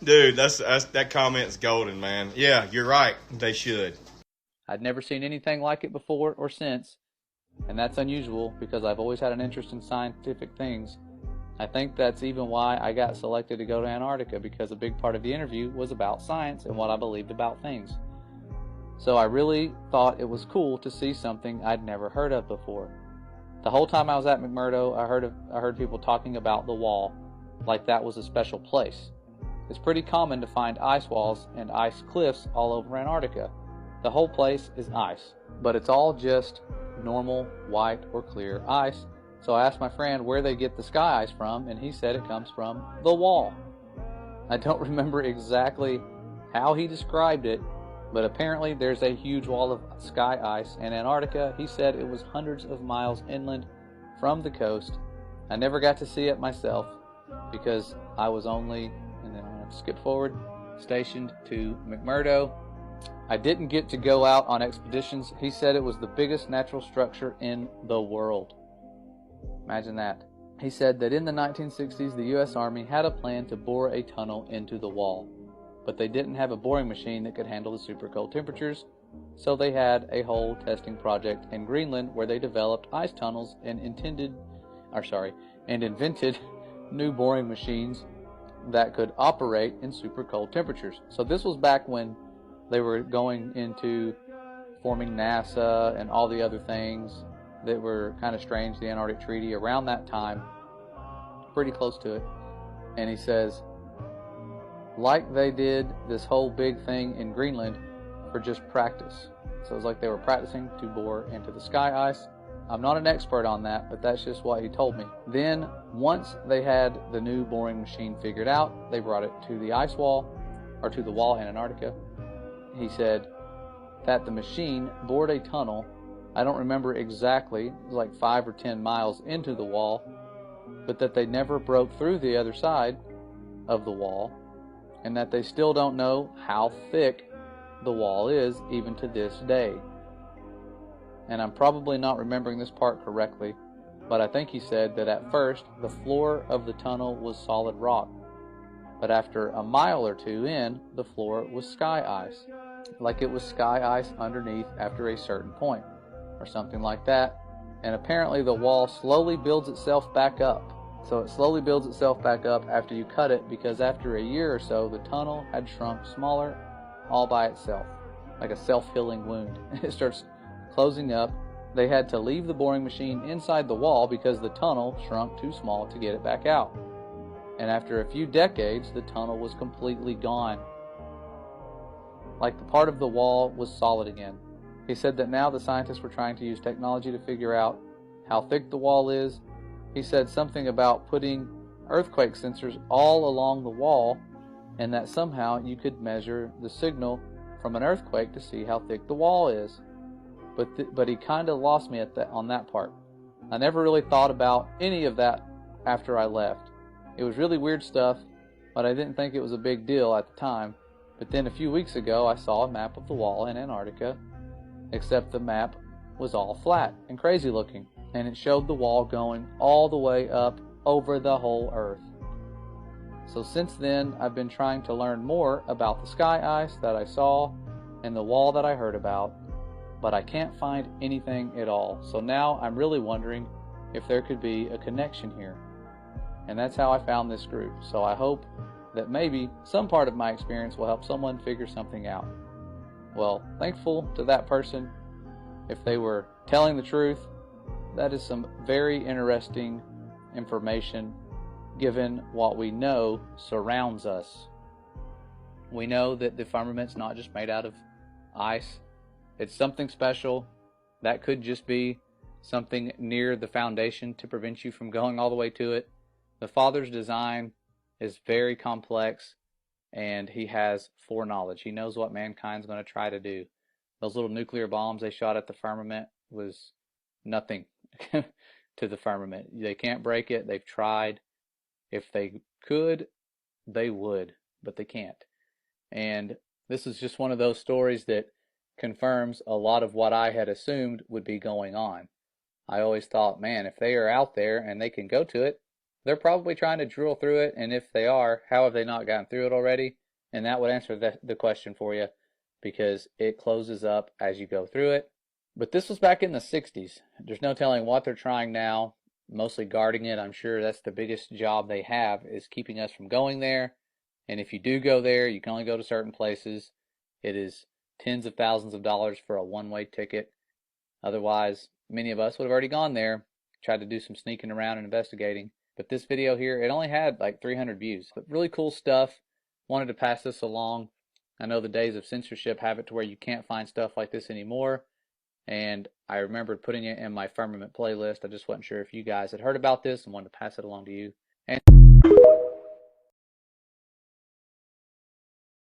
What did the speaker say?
Dude, that comment's golden, man. Yeah, you're right. They should. I'd never seen anything like it before or since, and that's unusual because I've always had an interest in scientific things. I think that's even why I got selected to go to Antarctica, because a big part of the interview was about science and what I believed about things. So I really thought it was cool to see something I'd never heard of before. The whole time I was at McMurdo, I heard people talking about the wall, like that was a special place. It's pretty common to find ice walls and ice cliffs all over Antarctica. The whole place is ice, but it's all just normal white or clear ice. So I asked my friend where they get the sky ice from, and he said it comes from the wall. I don't remember exactly how he described it, but apparently there's a huge wall of sky ice in Antarctica. He said it was hundreds of miles inland from the coast. I never got to see it myself because I was only, and then I'm going to skip forward, stationed to McMurdo. I didn't get to go out on expeditions. He said it was the biggest natural structure in the world. Imagine that. He said that in the 1960s, the U.S. Army had a plan to bore a tunnel into the wall, but they didn't have a boring machine that could handle the super cold temperatures, so they had a whole testing project in Greenland where they developed ice tunnels and invented new boring machines that could operate in super cold temperatures. So this was back when they were going into forming NASA and all the other things that were kind of strange, the Antarctic Treaty, around that time, pretty close to it. And he says, like they did this whole big thing in Greenland for just practice. So it was like they were practicing to bore into the sky ice. I'm not an expert on that, but that's just what he told me. Then, once they had the new boring machine figured out, they brought it to the ice wall, or to the wall in Antarctica. He said that the machine bored a tunnel. I don't remember exactly, it was like 5 or 10 miles into the wall, but that they never broke through the other side of the wall, and that they still don't know how thick the wall is even to this day. And I'm probably not remembering this part correctly, but I think he said that at first the floor of the tunnel was solid rock, but after a mile or two in, the floor was sky ice, like it was sky ice underneath after a certain point, or something like that. And apparently the wall slowly builds itself back up. So it slowly builds itself back up after you cut it, because after a year or so, the tunnel had shrunk smaller all by itself, like a self-healing wound. It starts closing up. They had to leave the boring machine inside the wall because the tunnel shrunk too small to get it back out. And after a few decades, the tunnel was completely gone, like the part of the wall was solid again. He said that now the scientists were trying to use technology to figure out how thick the wall is. He said something about putting earthquake sensors all along the wall, and that somehow you could measure the signal from an earthquake to see how thick the wall is. But he kind of lost me on that part. I never really thought about any of that after I left. It was really weird stuff, but I didn't think it was a big deal at the time. But then a few weeks ago, I saw a map of the wall in Antarctica, except the map was all flat and crazy looking, and it showed the wall going all the way up over the whole Earth. So since then, I've been trying to learn more about the sky ice that I saw and the wall that I heard about, but I can't find anything at all. So now I'm really wondering if there could be a connection here. And that's how I found this group. So I hope that maybe some part of my experience will help someone figure something out. Well, thankful to that person. If they were telling the truth, that is some very interesting information given what we know surrounds us. We know that the firmament's not just made out of ice. It's something special. That could just be something near the foundation to prevent you from going all the way to it. The Father's design is very complex, and he has foreknowledge. He knows what mankind's going to try to do. Those little nuclear bombs they shot at the firmament was nothing to the firmament. They can't break it. They've tried. If they could, they would, but they can't. And this is just one of those stories that confirms a lot of what I had assumed would be going on. I always thought, man, if they are out there and they can go to it, they're probably trying to drill through it, and if they are, how have they not gotten through it already? And that would answer the question for you, because it closes up as you go through it. But this was back in the 60s. There's no telling what they're trying now, mostly guarding it. I'm sure that's the biggest job they have, is keeping us from going there. And if you do go there, you can only go to certain places. It is tens of thousands of dollars for a one-way ticket. Otherwise, many of us would have already gone there, tried to do some sneaking around and investigating. But this video here, it only had like 300 views. But really cool stuff. Wanted to pass this along. I know the days of censorship have it to where you can't find stuff like this anymore. And I remembered putting it in my Firmament playlist. I just wasn't sure if you guys had heard about this and wanted to pass it along to you. And